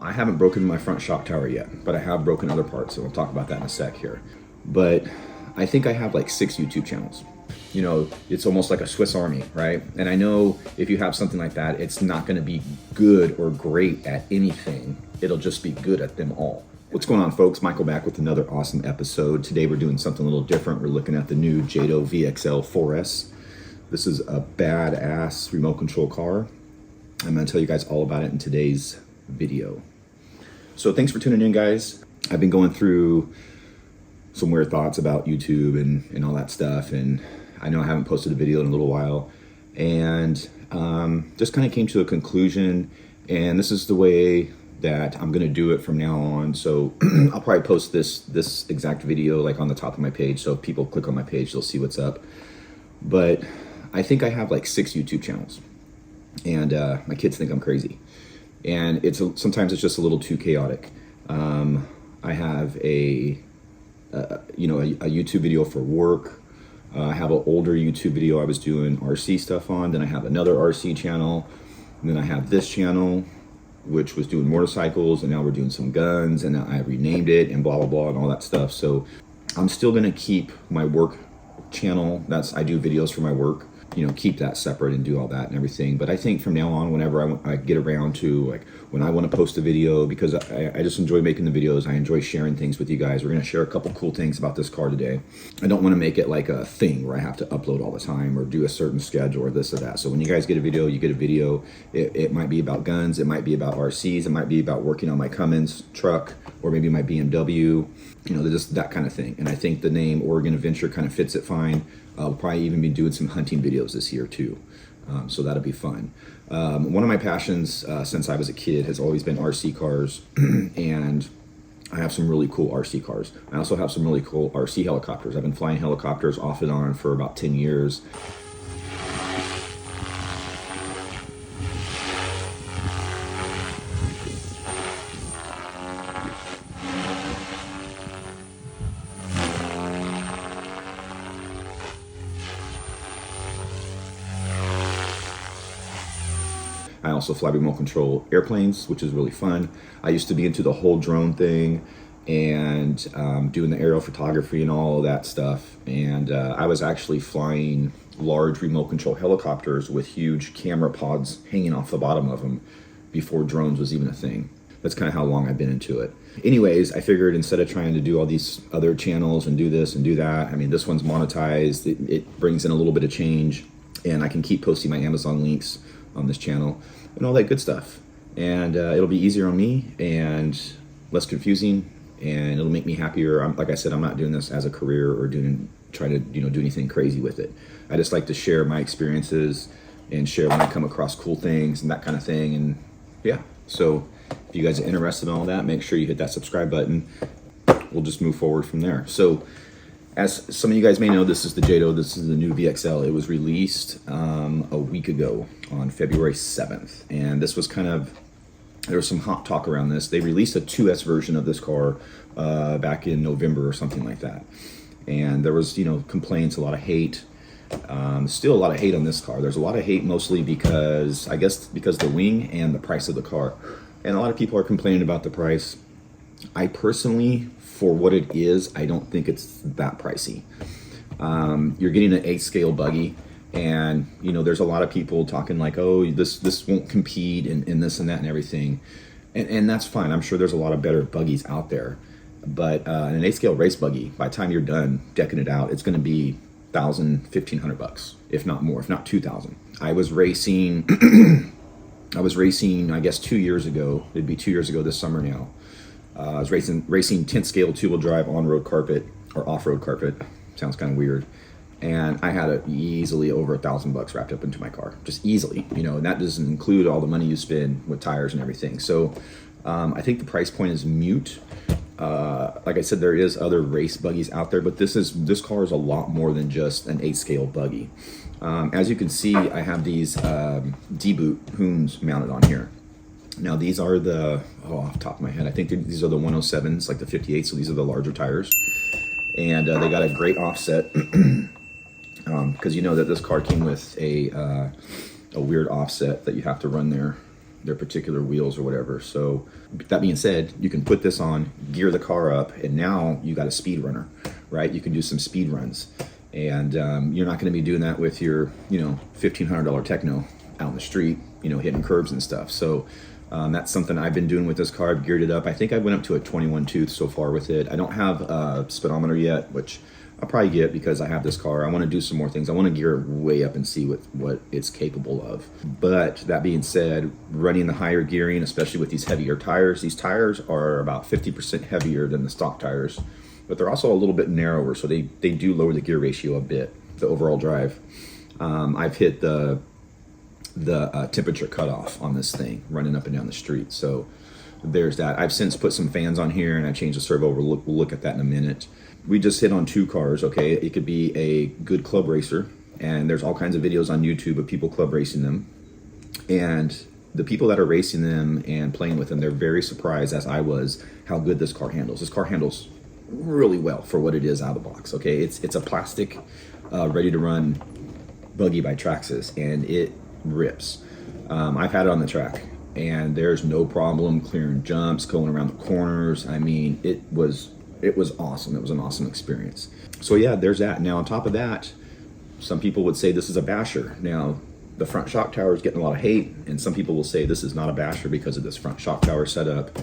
I haven't broken my front shock tower yet, but I have broken other parts, so we'll talk about that in a sec here. But I think I have like 6 YouTube channels. You know, it's almost like a Swiss Army, right? And I know if you have something like that, it's not gonna be good or great at anything. It'll just be good at them all. What's going on, folks? Michael back with another awesome episode. Today we're doing something a little different. We're looking at the new Jato VXL 4S. This is a badass remote control car. I'm gonna tell you guys all about it in today's video. So thanks for tuning in, guys. I've been going through some weird thoughts about YouTube and all that stuff, and I know I haven't posted a video in a little while, and just kind of came to a conclusion, and this is the way that I'm gonna do it from now on. So I'll probably post this exact video like on the top of my page, so if people click on my page, they'll see what's up. But I think I have like 6 YouTube channels, and my kids think I'm crazy, and sometimes it's just a little too chaotic. I have a YouTube video for work. I have an older YouTube video I was doing RC stuff on. Then I have another RC channel. And then I have this channel, which was doing motorcycles, and now we're doing some guns, and I renamed it and blah, blah, blah, and all that stuff. So I'm still gonna keep my work channel. I do videos for my work, keep that separate and do all that and everything. But I think from now on, whenever I get around to, like, when I want to post a video, because I just enjoy making the videos, I enjoy sharing things with you guys. We're going to share a couple cool things about this car today. I don't want to make it like a thing where I have to upload all the time or do a certain schedule or this or that. So when you guys get a video, you get a video. It might be about guns, it might be about RCs, it might be about working on my Cummins truck, or maybe my BMW, just that kind of thing. And I think the name Oregon Adventure kind of fits it fine. I'll probably even be doing some hunting videos this year too. So that'll be fun. One of my passions since I was a kid has always been RC cars, and I have some really cool RC cars. I also have some really cool RC helicopters. I've been flying helicopters off and on for about 10 years. I also fly remote control airplanes, which is really fun. I used to be into the whole drone thing and doing the aerial photography and all of that stuff. And I was actually flying large remote control helicopters with huge camera pods hanging off the bottom of them before drones was even a thing. That's kind of how long I've been into it. Anyways, I figured instead of trying to do all these other channels and do this and do that, I mean, this one's monetized. It brings in a little bit of change, and I can keep posting my Amazon links on this channel and all that good stuff, and it'll be easier on me and less confusing, and it'll make me happier. Like I said, I'm not doing this as a career or try to do anything crazy with it. I just like to share my experiences and share when I come across cool things and that kind of thing. And yeah, so if you guys are interested in all that, make sure you hit that subscribe button. We'll just move forward from there. So as some of you guys may know, this is the Jato. This is the new VXL. It was released a week ago on February 7th. And this was there was some hot talk around this. They released a 2S version of this car back in November or something like that. And there was, complaints, a lot of hate. Still a lot of hate on this car. There's a lot of hate mostly because the wing and the price of the car. And a lot of people are complaining about the price. I personally, for what it is, I don't think it's that pricey. You're getting an 8 scale buggy, and there's a lot of people talking like, oh, this won't compete in this and that and everything, and that's fine. I'm sure there's a lot of better buggies out there, but an 8 scale race buggy, by the time you're done decking it out, it's going to be $1,500, if not more, if not 2,000. I was racing I guess 2 years ago. It'd be 2 years ago this summer now. I was racing 10th scale 2-wheel drive on-road carpet, or off-road carpet. Sounds kind of weird. And I had easily over $1,000 wrapped up into my car, just easily, and that doesn't include all the money you spend with tires and everything. So I think the price point is mute. Like I said, there is other race buggies out there, but this car is a lot more than just an 8 scale buggy. As you can see, I have these D-boot Hooms mounted on here. Now these are off the top of my head, I think these are the 107s, like the 58, so these are the larger tires. And they got a great offset, because you know that this car came with a weird offset that you have to run there. their particular wheels or whatever. So that being said, you can put this on, gear the car up, and now you got a speed runner, right? You can do some speed runs, and you're not going to be doing that with your, you know, $1,500 Techno out in the street, you know, hitting curbs and stuff. So that's something I've been doing with this car. I've geared it up. I think I went up to a 21 tooth so far with it. I don't have a speedometer yet, which I'll probably get because I have this car. I want to do some more things. I want to gear it way up and see what it's capable of. But that being said, running the higher gearing, especially with these heavier tires, these tires are about 50% heavier than the stock tires, but they're also a little bit narrower, so they do lower the gear ratio a bit, the overall drive. I've hit the temperature cutoff on this thing running up and down the street. So there's that. I've since put some fans on here and I changed the servo over. We'll look at that in a minute. We just hit on two cars, okay? It could be a good club racer, and there's all kinds of videos on YouTube of people club racing them. And the people that are racing them and playing with them, they're very surprised, as I was, how good this car handles. This car handles really well for what it is out of the box, okay? It's a plastic, ready to run buggy by Traxxas, and it rips. I've had it on the track, and there's no problem clearing jumps, going around the corners. I mean, it was awesome. It was an awesome experience. So yeah, there's that. Now on top of that, some people would say this is a basher. Now the front shock tower is getting a lot of hate, and some people will say this is not a basher because of this front shock tower setup.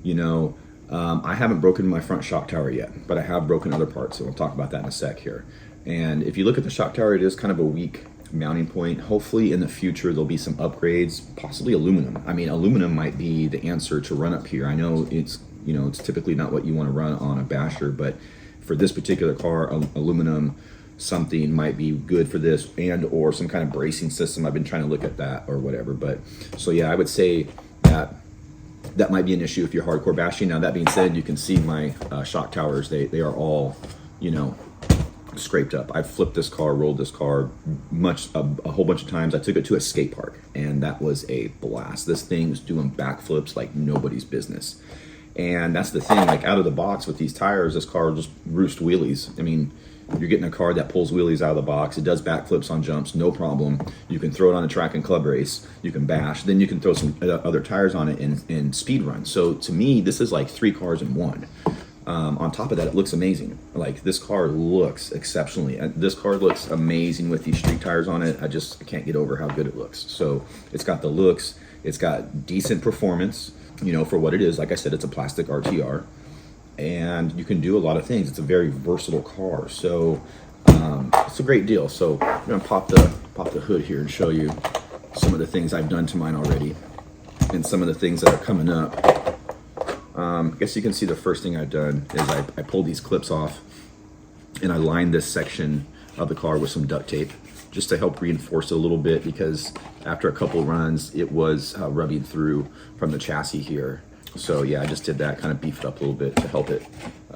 You know, I haven't broken my front shock tower yet, but I have broken other parts, so we'll talk about that in a sec here. And if you look at the shock tower, it is kind of a weak mounting point. Hopefully in the future there'll be some upgrades, possibly aluminum. I mean, aluminum might be the answer to run up here. I know it's, you know, it's typically not what you want to run on a basher, but for this particular car, aluminum something might be good for this, and or some kind of bracing system. I've been trying to look at that or whatever. But so yeah, I would say that might be an issue if you're hardcore bashing. Now that being said, you can see my shock towers, they are all, you know, scraped up. I've flipped this car, rolled this car a whole bunch of times. I took it to a skate park, and that was a blast. This thing was doing backflips like nobody's business. And that's the thing, like out of the box with these tires, this car will just roost wheelies. I mean, you're getting a car that pulls wheelies out of the box. It does backflips on jumps, no problem. You can throw it on a track and club race. You can bash. Then you can throw some other tires on it and speed run. So to me, this is like 3 cars in one. On top of that, it looks amazing. Like, this car looks exceptionally. This car looks amazing with these street tires on it. I can't get over how good it looks. So it's got the looks. It's got decent performance, you know, for what it is. Like I said, it's a plastic RTR, and you can do a lot of things. It's a very versatile car. So it's a great deal. So I'm gonna pop the hood here and show you some of the things I've done to mine already, and some of the things that are coming up. I guess you can see the first thing I've done is I pulled these clips off, and I lined this section of the car with some duct tape just to help reinforce it a little bit, because after a couple runs it was rubbing through from the chassis here. So yeah, I just did that, kind of beefed it up a little bit to help it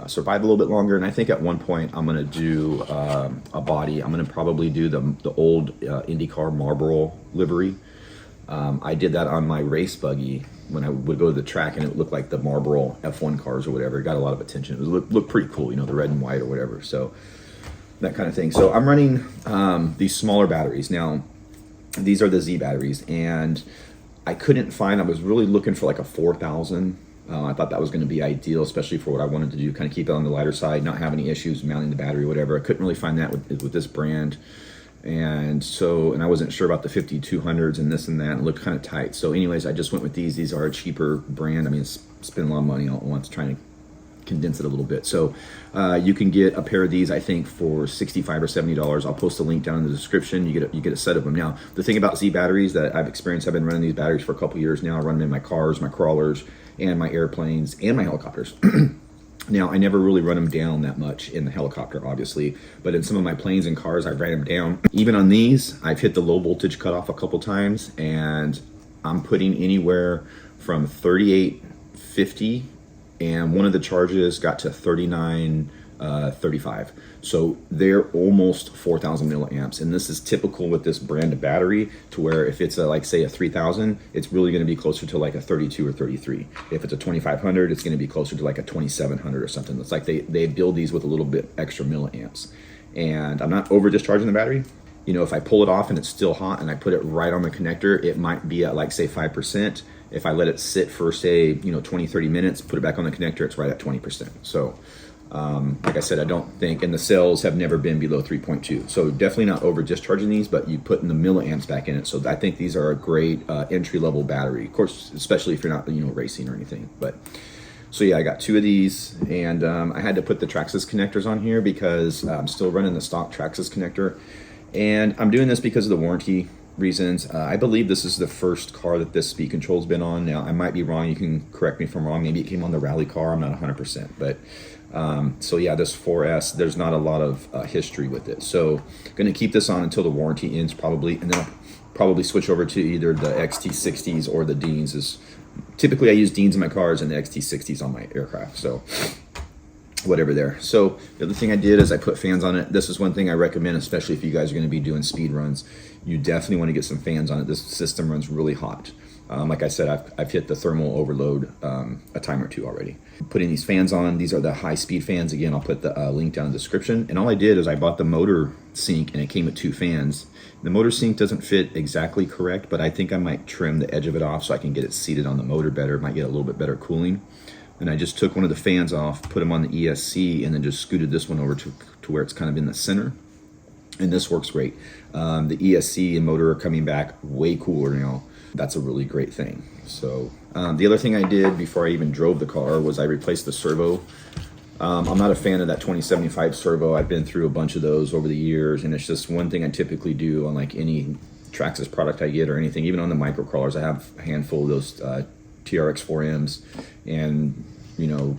survive a little bit longer. And I think at one point I'm gonna do a body. I'm gonna probably do the old IndyCar Marlboro livery. I did that on my race buggy when I would go to the track, and it looked like the Marlboro F1 cars or whatever. It got a lot of attention. It looked pretty cool, you know, the red and white or whatever. So that kind of thing. So I'm running these smaller batteries. Now, these are the Z batteries, and I couldn't find, I was really looking for like a 4,000. I thought that was going to be ideal, especially for what I wanted to do, kind of keep it on the lighter side, not have any issues mounting the battery or whatever. I couldn't really find that with this brand. And I wasn't sure about the 5200s and this and that. It looked kind of tight. So anyways, I just went with these. These are a cheaper brand. I mean, spend a lot of money all at once trying to condense it a little bit. So you can get a pair of these, I think, for $65 or $70. I'll post a link down in the description. You get a set of them. Now, the thing about Z batteries that I've experienced, I've been running these batteries for a couple years now. I run them in my cars, my crawlers, and my airplanes, and my helicopters. Now, I never really run them down that much in the helicopter, obviously, but in some of my planes and cars, I've ran them down. Even on these, I've hit the low voltage cutoff a couple times, and I'm putting anywhere from 3850, and one of the charges got to 3935. So they're almost 4,000 milliamps, and this is typical with this brand of battery, to where if it's like say a 3,000, it's really going to be closer to like a 32 or 33. If it's a 2,500, it's going to be closer to like a 2,700 or something. It's like they build these with a little bit extra milliamps, and I'm not over discharging the battery. You know, if I pull it off and it's still hot and I put it right on the connector, it might be at like say 5%. If I let it sit for say, 20, 30 minutes, put it back on the connector, it's right at 20%. So like I said, I don't think, and the cells have never been below 3.2. So definitely not over discharging these, but you put in the milliamps back in it. So I think these are a great entry level battery, of course, especially if you're not, racing or anything. But so yeah, I got 2 of these, and I had to put the Traxxas connectors on here because I'm still running the stock Traxxas connector. And I'm doing this because of the warranty reasons. I believe this is the first car that this speed control's been on. Now, I might be wrong. You can correct me if I'm wrong. Maybe it came on the rally car. I'm not 100%. But so yeah, this 4S, there's not a lot of history with it. So going to keep this on until the warranty ends probably. And then I'll probably switch over to either the XT60s or the Deans. Typically, I use Deans in my cars and the XT60s on my aircraft. So whatever there. So the other thing I did is I put fans on it. This is one thing I recommend, especially if you guys are going to be doing speed runs. You definitely want to get some fans on it. This system runs really hot. Like I said, I've hit the thermal overload a time or 2 already. Putting these fans on, these are the high speed fans. Again, I'll put the link down in the description. And all I did is I bought the motor sink and it came with 2 fans. The motor sink doesn't fit exactly correct, but I think I might trim the edge of it off so I can get it seated on the motor better. It might get a little bit better cooling. And I just took one of the fans off, put them on the ESC, and then just scooted this one over to where it's kind of in the center. And this works great. The ESC and motor are coming back way cooler now. That's a really great thing. So the other thing I did before I even drove the car was I replaced the servo. I'm not a fan of that 2075 servo. I've been through a bunch of those over the years, and it's just one thing I typically do on like any Traxxas product I get or anything. Even on the micro crawlers, I have a handful of those TRX 4Ms, and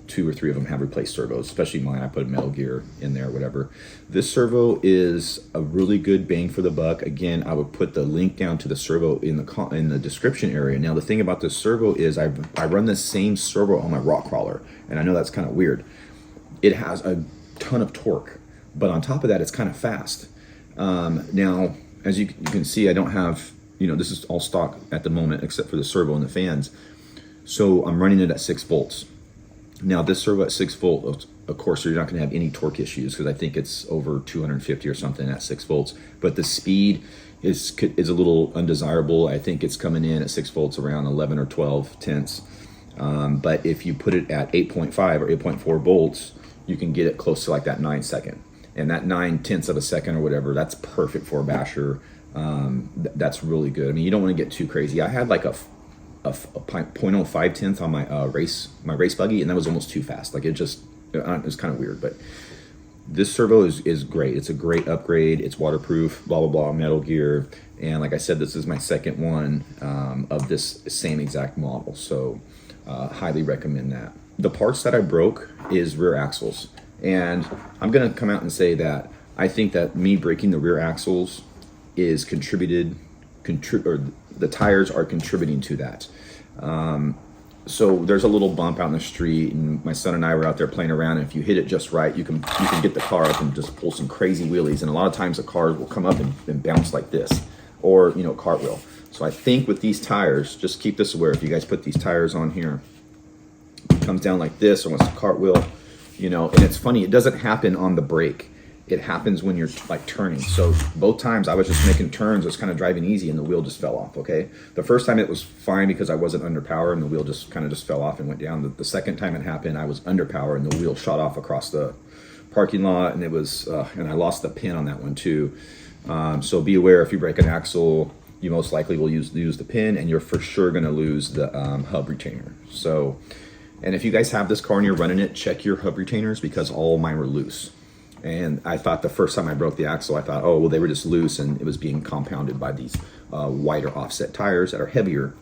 2 or 3 of them have replaced servos, especially mine. I put a Metal Gear in there, whatever. This servo is a really good bang for the buck. Again, I would put the link down to the servo in the description area. Now, the thing about this servo is I run the same servo on my rock crawler, and I know that's kind of weird. It has a ton of torque, but on top of that, it's kind of fast. Now, as you can see, I don't have, this is all stock at the moment except for the servo and the fans. So I'm running it at 6 volts. Now this servo at 6 volt, of course, you're not going to have any torque issues because I think it's over 250 or something at 6 volts. But the speed is a little undesirable. I think it's coming in at 6 volts around 11 or 12 tenths. But if you put it at 8.5 or 8.4 volts, you can get it close to like that 9 second. And that 9 tenths of a second or whatever, that's perfect for a basher. That's really good. I mean, you don't want to get too crazy. I had like a 0.05 tenth on my race buggy, and that was almost too fast. Like it was kind of weird. But this servo is great. It's a great upgrade. It's waterproof, blah blah blah, Metal Gear, and like I said, this is my second one of this same exact model. So highly recommend that. The parts that I broke is rear axles, and I'm gonna come out and say that I think that me breaking the rear axles is or the tires are contributing to that. So there's a little bump out in the street, and my son and I were out there playing around, and if you hit it just right, you can get the car up and just pull some crazy wheelies, and a lot of times the car will come up and bounce like this, or cartwheel. So I think with these tires, just keep this aware, if you guys put these tires on here, it comes down like this, or wants to cartwheel, and it's funny, it doesn't happen on the brake. It happens when you're like turning. So both times I was just making turns, I was kind of driving easy, and the wheel just fell off. Okay, the first time it was fine because I wasn't under power and the wheel just kind of fell off and went down. The second time it happened, I was under power and the wheel shot off across the parking lot, and it was and I lost the pin on that one too. So be aware, if you break an axle, you most likely will lose the pin, and you're for sure going to lose the hub retainer. So, and if you guys have this car and you're running it, check your hub retainers, because all mine were loose. And I thought the first time I broke the axle, I thought, oh, well, they were just loose, and it was being compounded by these wider offset tires that are heavier.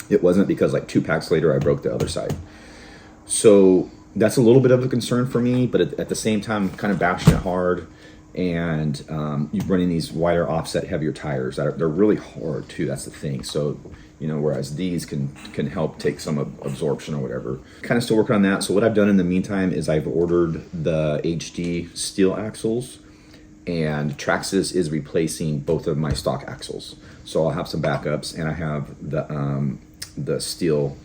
It wasn't, because like 2 packs later, I broke the other side. So that's a little bit of a concern for me, but at the same time, I'm kind of bashing it hard. And you're running these wider offset, heavier tires they're really hard too. That's the thing. So, whereas these can help take some absorption or whatever. Kind of still working on that. So what I've done in the meantime is I've ordered the HD steel axles, and Traxxas is replacing both of my stock axles. So I'll have some backups, and I have the steel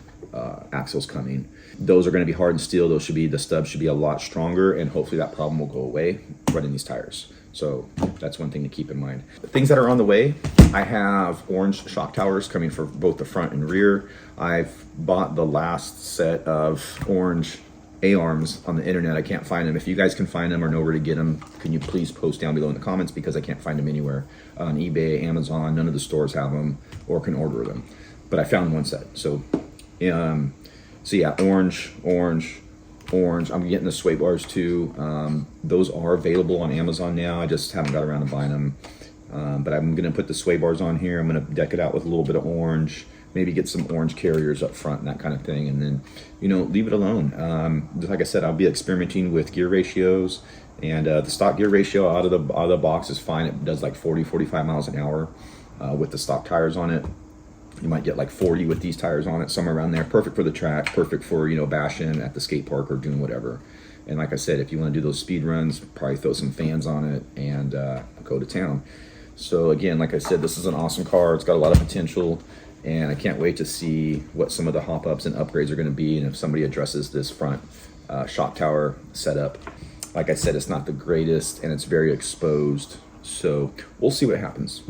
axles coming. Those are going to be hardened steel. The stubs should be a lot stronger, and hopefully that problem will go away running these tires. So that's one thing to keep in mind. The things that are on the way, I have orange shock towers coming for both the front and rear. I've bought the last set of orange A-arms on the internet. I can't find them. If you guys can find them or know where to get them, can you please post down below in the comments, because I can't find them anywhere. On eBay, Amazon, none of the stores have them or can order them. But I found one set. So yeah, orange. I'm getting the sway bars too. Those are available on Amazon now. I just haven't got around to buying them. But I'm gonna put the sway bars on here. I'm gonna deck it out with a little bit of orange, maybe get some orange carriers up front and that kind of thing. And then, you know, leave it alone. Like I said, I'll be experimenting with gear ratios, and the stock gear ratio out of the box is fine. It does like 40, 45 miles an hour with the stock tires on it. You might get like 40 with these tires on it, somewhere around there. Perfect for the track, perfect for, you know, bashing at the skate park or doing whatever. And like I said, if you want to do those speed runs, probably throw some fans on it and go to town. So again, like I said, this is an awesome car. It's got a lot of potential, and I can't wait to see what some of the hop-ups and upgrades are going to be, and if somebody addresses this front shock tower setup. Like I said, it's not the greatest, and it's very exposed. So we'll see what happens.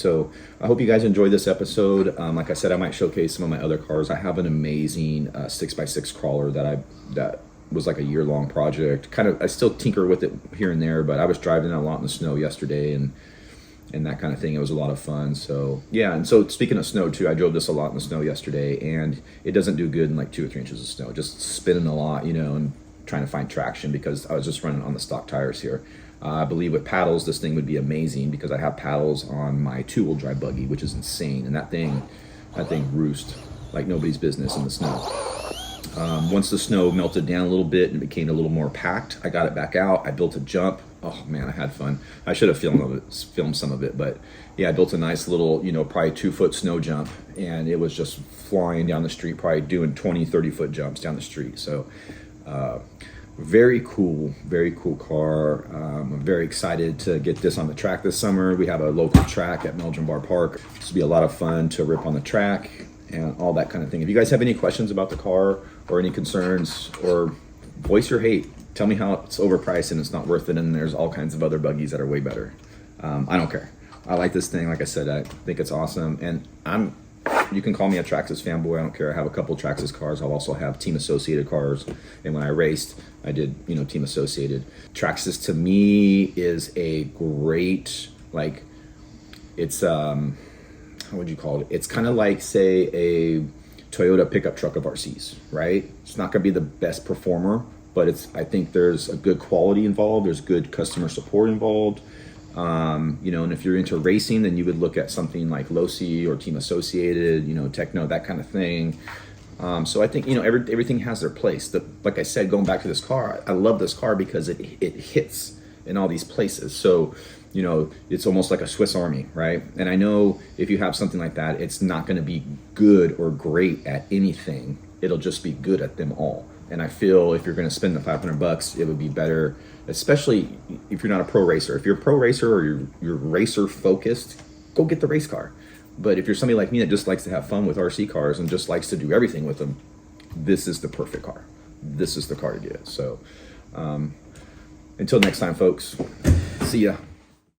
So I hope you guys enjoyed this episode. Like I said, I might showcase some of my other cars. I have an amazing 6x6 crawler that was like a year-long project. I still tinker with it here and there, but I was driving it a lot in the snow yesterday and that kind of thing. It was a lot of fun. So yeah, and so speaking of snow too, I drove this a lot in the snow yesterday, and it doesn't do good in like 2 or 3 inches of snow. Just spinning a lot, you know, and trying to find traction because I was just running on the stock tires here. I believe with paddles, this thing would be amazing because I have paddles on my 2-wheel drive buggy, which is insane. And that thing roosts like nobody's business in the snow. Once the snow melted down a little bit and it became a little more packed, I got it back out. I built a jump. Oh man, I had fun. I should have filmed some of it, but yeah, I built a nice little, you know, probably 2-foot snow jump, and it was just flying down the street, probably doing 20, 30-foot jumps down the street. So very cool car. I'm very excited to get this on the track this summer. We have a local track at Meldrum Bar Park. This will be a lot of fun to rip on the track and all that kind of thing. If you guys have any questions about the car or any concerns, or voice your hate, tell me how it's overpriced and it's not worth it, and there's all kinds of other buggies that are way better. I don't care. I like this thing. Like I said, I think it's awesome, and you can call me a Traxxas fanboy. I don't care. I have a couple Traxxas cars. I'll also have Team Associated cars, and when I raced, I did, you know, Team Associated. Traxxas to me is a great, like, it's how would you call it? It's kind of like, say, a Toyota pickup truck of RCs, right? It's not going to be the best performer, but I think there's a good quality involved. There's good customer support involved. You know, and if you're into racing, then you would look at something like Losi or Team Associated, you know, Techno, that kind of thing. So I think, you know, everything has their place. Like I said, going back to this car, I love this car because it hits in all these places. So, you know, it's almost like a Swiss Army, right? And I know if you have something like that, it's not going to be good or great at anything. It'll just be good at them all. And I feel if you're going to spend the $500, it would be better, especially if you're not a pro racer. If you're a pro racer or you're racer focused, go get the race car. But if you're somebody like me that just likes to have fun with RC cars and just likes to do everything with them, this is the perfect car. This is the car to get. So until next time, folks, see ya.